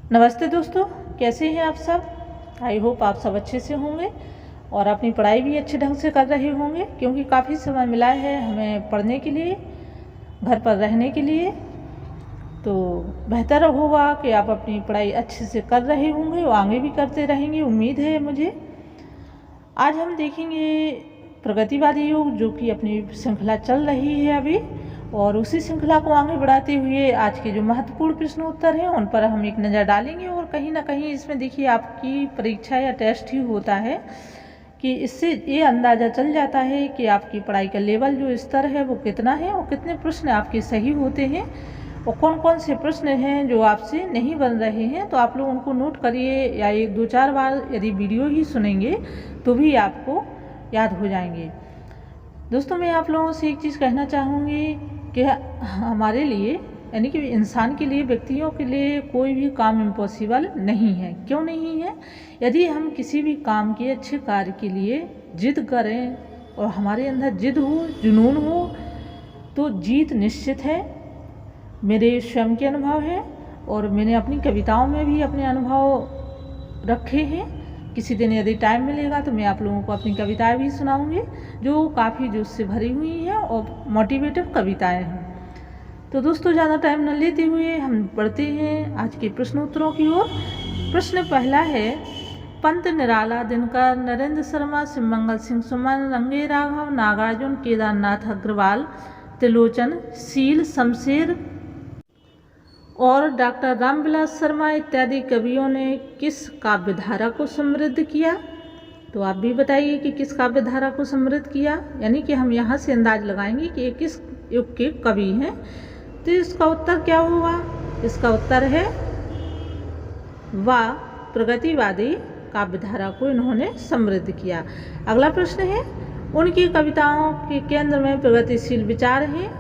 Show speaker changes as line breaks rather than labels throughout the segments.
नमस्ते दोस्तों, कैसे हैं आप सब। आई होप आप सब अच्छे से होंगे और अपनी पढ़ाई भी अच्छे ढंग से कर रहे होंगे, क्योंकि काफ़ी समय मिला है हमें पढ़ने के लिए, घर पर रहने के लिए। तो बेहतर होगा कि आप अपनी पढ़ाई अच्छे से कर रहे होंगे और आगे भी करते रहेंगे, उम्मीद है मुझे। आज हम देखेंगे प्रगतिवादी योग, जो कि अपनी श्रृंखला चल रही है अभी, और उसी श्रृंखला को आगे बढ़ाते हुए आज के जो महत्वपूर्ण प्रश्न उत्तर हैं उन पर हम एक नज़र डालेंगे। और कहीं ना कहीं इसमें देखिए, आपकी परीक्षा या टेस्ट ही होता है कि इससे ये अंदाज़ा चल जाता है कि आपकी पढ़ाई का लेवल, जो स्तर है, वो कितना है और कितने प्रश्न आपके सही होते हैं और कौन कौन से प्रश्न हैं जो आपसे नहीं बन रहे हैं। तो आप लोग उनको नोट करिए, या एक दो चार बार यदि वीडियो ही सुनेंगे तो भी आपको याद हो जाएंगे। दोस्तों, मैं आप लोगों से एक चीज़ कहना चाहूँगी कि हमारे लिए, यानी कि इंसान के लिए, व्यक्तियों के लिए कोई भी काम इम्पॉसिबल नहीं है। क्यों नहीं है? यदि हम किसी भी काम के, अच्छे कार्य के लिए जिद करें और हमारे अंदर जिद हो, जुनून हो, तो जीत निश्चित है। मेरे स्वयं के अनुभव है और मैंने अपनी कविताओं में भी अपने अनुभव रखे हैं। किसी दिन यदि टाइम मिलेगा तो मैं आप लोगों को अपनी कविताएं भी सुनाऊंगी, जो काफ़ी जोश से भरी हुई हैं और मोटिवेटिव कविताएं हैं। तो दोस्तों, ज़्यादा टाइम न लेते हुए हम बढ़ते हैं आज के प्रश्नोत्तरों की ओर। प्रश्न पहला है, पंत, निराला, दिनकर, नरेंद्र शर्मा, शिवमंगल सिंह सुमन, रंगे राघव, नागार्जुन, केदारनाथ अग्रवाल, त्रिलोचन, शील, शमशेर और डॉक्टर रामविलास शर्मा इत्यादि कवियों ने किस काव्य धारा को समृद्ध किया। तो आप भी बताइए कि किस काव्य धारा को समृद्ध किया, यानी कि हम यहाँ से अंदाज लगाएंगे कि ये किस युग के कवि हैं। तो इसका उत्तर क्या होगा? इसका उत्तर है वाह, प्रगतिवादी काव्य धारा को इन्होंने समृद्ध किया। अगला प्रश्न है, उनकी कविताओं के केंद्र में प्रगतिशील विचार हैं।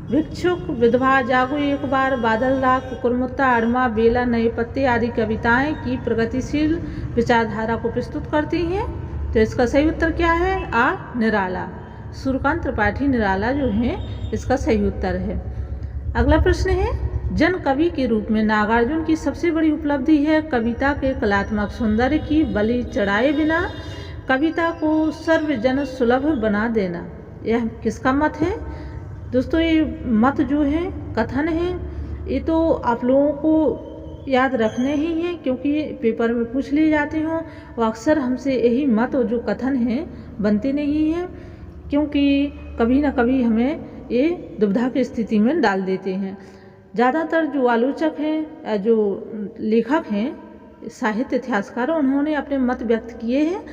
भिक्षुक, विधवा, जागो एक बार, बादल राग, कुकुरमुत्ता, अड़मा, बेला, नए पत्ते आदि कविताएं की प्रगतिशील विचारधारा को प्रस्तुत करती हैं। तो इसका सही उत्तर क्या है? आ, निराला। सूर्यकांत त्रिपाठी निराला जो है, इसका सही उत्तर है। अगला प्रश्न है, जन कवि के रूप में नागार्जुन की सबसे बड़ी उपलब्धि है कविता के कलात्मक सौंदर्य की बलि चढ़ाए बिना कविता को सर्वजन सुलभ बना देना। यह किसका मत है? दोस्तों, ये मत जो है, कथन है, ये तो आप लोगों को याद रखने ही हैं, क्योंकि पेपर में पूछ लिए जाते हों और अक्सर हमसे यही मत और जो कथन हैं बनते नहीं हैं, क्योंकि कभी ना कभी हमें ये दुविधा की स्थिति में डाल देते हैं। ज़्यादातर जो आलोचक हैं, जो लेखक हैं, साहित्य इतिहासकार, उन्होंने अपने मत व्यक्त किए हैं।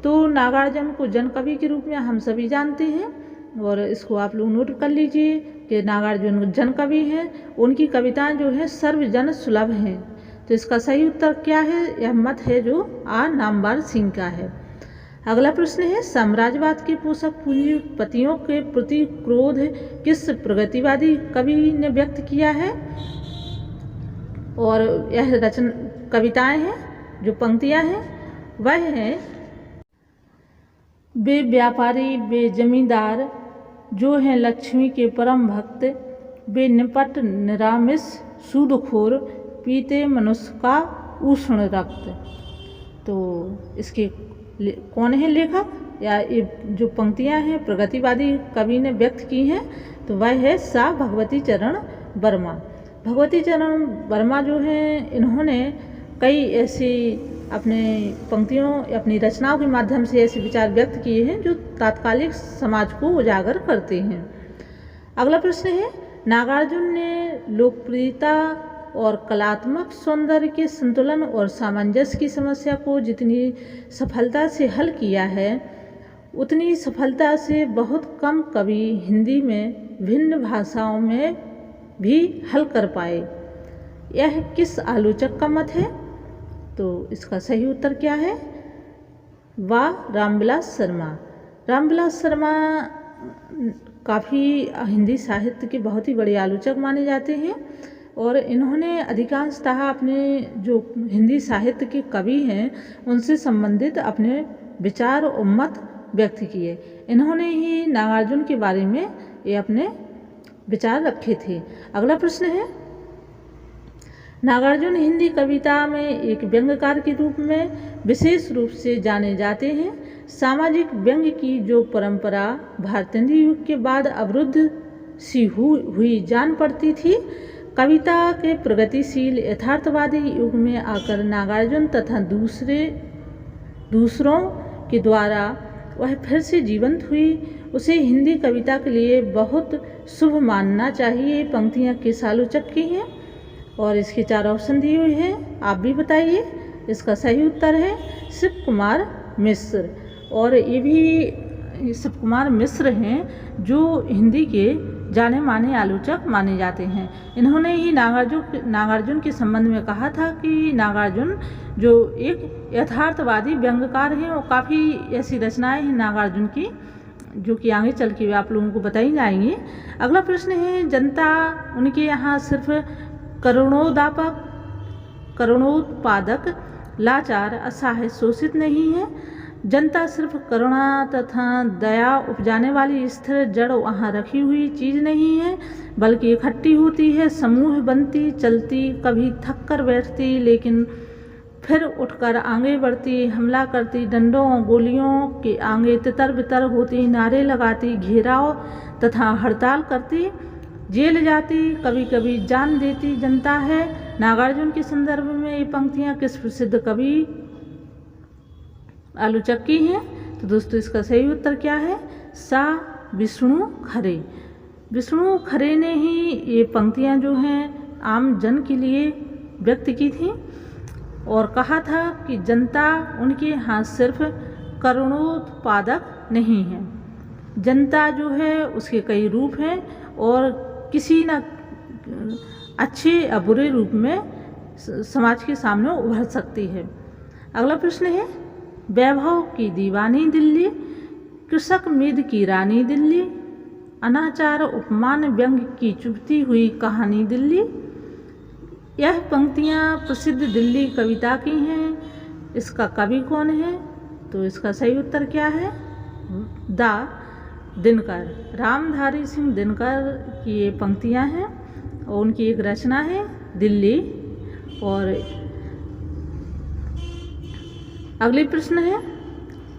तो नागार्जुन को जन कवि के रूप में हम सभी जानते हैं, और इसको आप लोग नोट कर लीजिए कि नागार्जुन जन कवि हैं। उनकी कविताएं जो है सर्वजन सुलभ हैं। तो इसका सही उत्तर क्या है? यह मत है जो आ, नामवर सिंह का है। अगला प्रश्न है, साम्राज्यवाद के पोषक पूंजीपतियों के प्रति क्रोध किस प्रगतिवादी कवि ने व्यक्त किया है? और यह कविताएं हैं, जो पंक्तियां हैं, वह है, वे व्यापारी, वे जमींदार जो हैं लक्ष्मी के परम भक्त, वे निपट निरामिष सूदखोर, पीते मनुष्य का उष्ण रक्त। तो इसके कौन है लेखक, या ये जो पंक्तियां हैं प्रगतिवादी कवि ने व्यक्त की हैं, तो वह है सा भगवती चरण वर्मा। भगवती चरण वर्मा जो हैं, इन्होंने कई ऐसी अपने पंक्तियों, अपनी रचनाओं के माध्यम से ऐसे विचार व्यक्त किए हैं जो तात्कालिक समाज को उजागर करते हैं। अगला प्रश्न है, नागार्जुन ने लोकप्रियता और कलात्मक सौंदर्य के संतुलन और सामंजस्य की समस्या को जितनी सफलता से हल किया है, उतनी सफलता से बहुत कम कवि हिंदी में भिन्न भाषाओं में भी हल कर पाए। यह किस आलोचक का मत है? तो इसका सही उत्तर क्या है? वाह, रामविलास शर्मा। रामविलास शर्मा काफ़ी हिंदी साहित्य के बहुत ही बड़े आलोचक माने जाते हैं, और इन्होंने अधिकांशतः अपने जो हिंदी साहित्य के कवि हैं उनसे संबंधित अपने विचार और मत व्यक्त किए। इन्होंने ही नागार्जुन के बारे में ये अपने विचार रखे थे। अगला प्रश्न है, नागार्जुन हिंदी कविता में एक व्यंग्यकार के रूप में विशेष रूप से जाने जाते हैं। सामाजिक व्यंग्य की जो परंपरा भारतेंदु युग के बाद अवरुद्ध सी हुई जान पड़ती थी, कविता के प्रगतिशील यथार्थवादी युग में आकर नागार्जुन तथा दूसरों के द्वारा वह फिर से जीवंत हुई। उसे हिंदी कविता के लिए बहुत शुभ मानना चाहिए। पंक्तियाँ किस आलोचक की हैं और इसके 4 ऑप्शन दिए हुए हैं, आप भी बताइए। इसका सही उत्तर है शिव कुमार मिश्र। और ये भी शिव कुमार मिश्र हैं जो हिंदी के जाने माने आलोचक माने जाते हैं। इन्होंने ही नागार्जुन के संबंध में कहा था कि नागार्जुन जो एक यथार्थवादी व्यंग्यकार हैं और काफ़ी ऐसी रचनाएं हैं नागार्जुन की जो कि आगे चल के आप लोगों को बताई जाएंगी। अगला प्रश्न है, जनता उनके यहाँ सिर्फ करुणोत्पादक, लाचार, असहाय, शोषित नहीं है। जनता सिर्फ करुणा तथा दया उपजाने वाली स्थिर जड़ वहाँ रखी हुई चीज़ नहीं है, बल्कि इकट्ठी होती है, समूह बनती, चलती, कभी थक कर बैठती लेकिन फिर उठकर आगे बढ़ती, हमला करती, डंडों गोलियों के आगे तितर बितर होती, नारे लगाती, घेराव तथा हड़ताल करती, जेल जाती, कभी कभी जान देती जनता है। नागार्जुन के संदर्भ में ये पंक्तियाँ किस प्रसिद्ध कवि आलोचक की हैं? तो दोस्तों इसका सही उत्तर क्या है? सा विष्णु खरे। विष्णु खरे ने ही ये पंक्तियाँ जो हैं आम जन के लिए व्यक्त की थी और कहा था कि जनता उनके यहाँ सिर्फ करुणोत्पादक नहीं है। जनता जो है उसके कई रूप हैं और किसी न अच्छे या बुरे रूप में समाज के सामने उभर सकती है। अगला प्रश्न है, वैभव की दीवानी दिल्ली, कृषक मेद की रानी दिल्ली, अनाचार उपमान व्यंग्य की चुभती हुई कहानी दिल्ली। यह पंक्तियाँ प्रसिद्ध दिल्ली कविता की हैं। इसका कवि कौन है? तो इसका सही उत्तर क्या है? दा दिनकर, रामधारी सिंह दिनकर की ये पंक्तियाँ हैं और उनकी एक रचना है दिल्ली। और अगले प्रश्न है,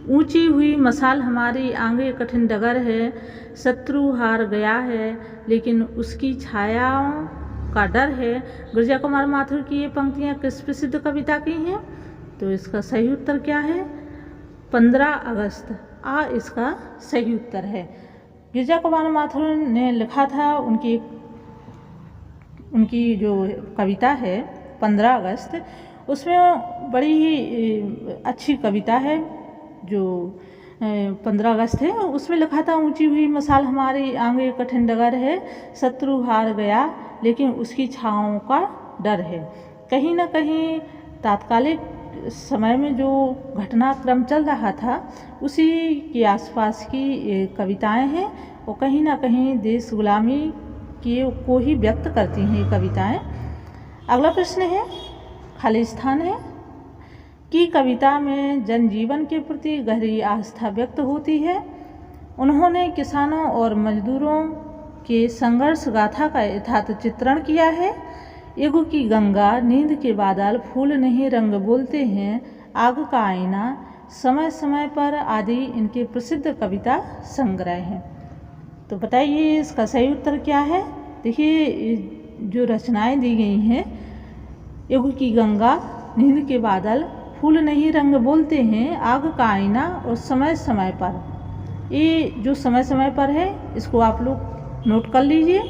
ऊंची हुई मसाल हमारी आगे कठिन डगर है, शत्रु हार गया है लेकिन उसकी छायाओं का डर है। गिरिजा कुमार माथुर की ये पंक्तियाँ किस प्रसिद्ध कविता की हैं? तो इसका सही उत्तर क्या है? 15 अगस्त आ इसका सही उत्तर है। गिरिजा कुमार माथुर ने लिखा था, उनकी जो कविता है 15 अगस्त, उसमें बड़ी ही अच्छी कविता है जो 15 अगस्त है। उसमें लिखा था, ऊंची हुई मसाल हमारी आगे कठिन डगर है, शत्रु हार गया लेकिन उसकी छाओं का डर है। कहीं ना कहीं तात्कालिक समय में जो घटनाक्रम चल रहा था उसी के आसपास की कविताएं हैं और कहीं ना कहीं देश गुलामी को ही व्यक्त करती हैं ये कविताएं। अगला प्रश्न है, खालिस्तान है की कविता में जनजीवन के प्रति गहरी आस्था व्यक्त होती है। उन्होंने किसानों और मजदूरों के संघर्ष गाथा का यथार्थ चित्रण किया है। युग की गंगा, नींद के बादल, फूल नहीं रंग बोलते हैं, आग का आईना, समय समय पर आदि इनके प्रसिद्ध कविता संग्रह हैं। तो बताइए इसका सही उत्तर क्या है? देखिए जो रचनाएं दी गई हैं, युग की गंगा, नींद के बादल, फूल नहीं रंग बोलते हैं, आग का आईना और समय समय पर, ये जो समय समय पर है इसको आप लोग नोट कर लीजिए।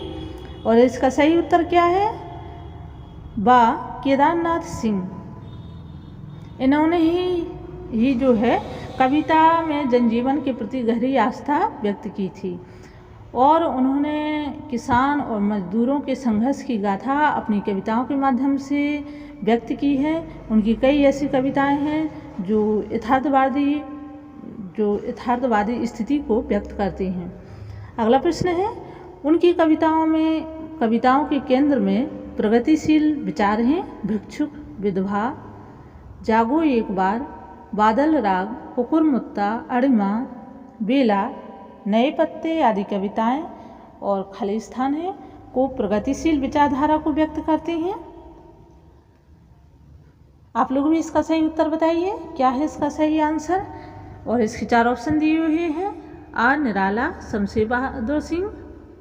और इसका सही उत्तर क्या है? बा केदारनाथ सिंह। इन्होंने ही जो है कविता में जनजीवन के प्रति गहरी आस्था व्यक्त की थी और उन्होंने किसान और मजदूरों के संघर्ष की गाथा अपनी कविताओं के माध्यम से व्यक्त की है। उनकी कई ऐसी कविताएं हैं जो यथार्थवादी स्थिति को व्यक्त करती हैं। अगला प्रश्न है, उनकी कविताओं के केंद्र में प्रगतिशील विचार हैं। भिक्षुक, विधवा, जागो एक बार, बादल राग, कुकुरमुत्ता, अड़िमा, बेला, नए पत्ते आदि कविताएं और खालिस्तान है को प्रगतिशील विचारधारा को व्यक्त करती हैं। आप लोग भी इसका सही उत्तर बताइए, क्या है इसका सही आंसर। और इसके 4 ऑप्शन दिए हुए हैं। आ निराला, शमशेर बहादुर सिंह,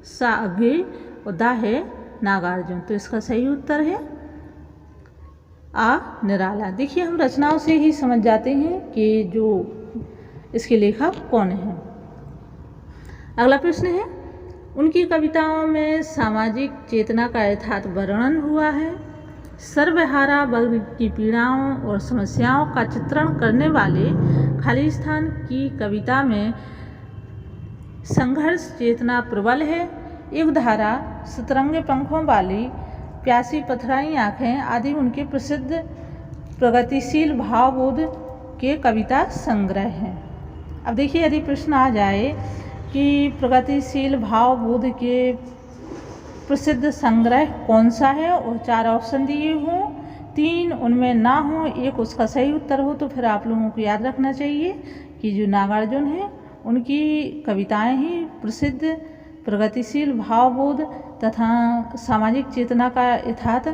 सा अज्ञे और दा है नागार्जुन। तो इसका सही उत्तर है आ निराला। देखिए, हम रचनाओं से ही समझ जाते हैं कि जो इसके लेखक कौन हैं। अगला प्रश्न है, उनकी कविताओं में सामाजिक चेतना का यथार्थ वर्णन हुआ है। सर्वहारा वर्ग की पीड़ाओं और समस्याओं का चित्रण करने वाले खालिस्तान की कविता में संघर्ष चेतना प्रबल है। युगधारा, सतरंगे पंखों वाली, प्यासी पथराई आँखें आदि उनके प्रसिद्ध प्रगतिशील भावबोध के कविता संग्रह हैं। अब देखिए, यदि प्रश्न आ जाए कि प्रगतिशील भावबोध के प्रसिद्ध संग्रह कौन सा है और 4 ऑप्शन दिए हों, 3 उनमें ना हो, 1 उसका सही उत्तर हो, तो फिर आप लोगों को याद रखना चाहिए कि जो नागार्जुन है उनकी कविताएं ही प्रसिद्ध प्रगतिशील भावबोध तथा सामाजिक चेतना का यथार्थ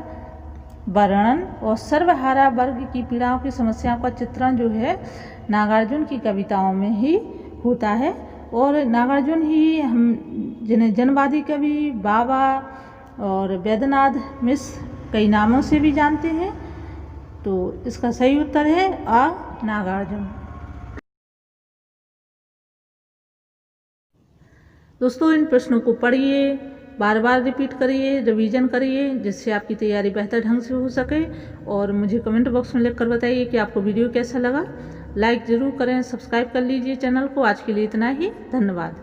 वर्णन और सर्वहारा वर्ग की पीड़ाओं की समस्याओं का चित्रण जो है नागार्जुन की कविताओं में ही होता है। और नागार्जुन ही हम जिन्हें जनवादी कवि, बाबा और वैद्यनाथ मिश्र कई नामों से भी जानते हैं। तो इसका सही उत्तर है आ नागार्जुन। दोस्तों, इन प्रश्नों को पढ़िए, बार बार रिपीट करिए, रिवीजन करिए, जिससे आपकी तैयारी बेहतर ढंग से हो सके। और मुझे कमेंट बॉक्स में लिखकर बताइए कि आपको वीडियो कैसा लगा। लाइक ज़रूर करें, सब्सक्राइब कर लीजिए चैनल को। आज के लिए इतना ही, धन्यवाद।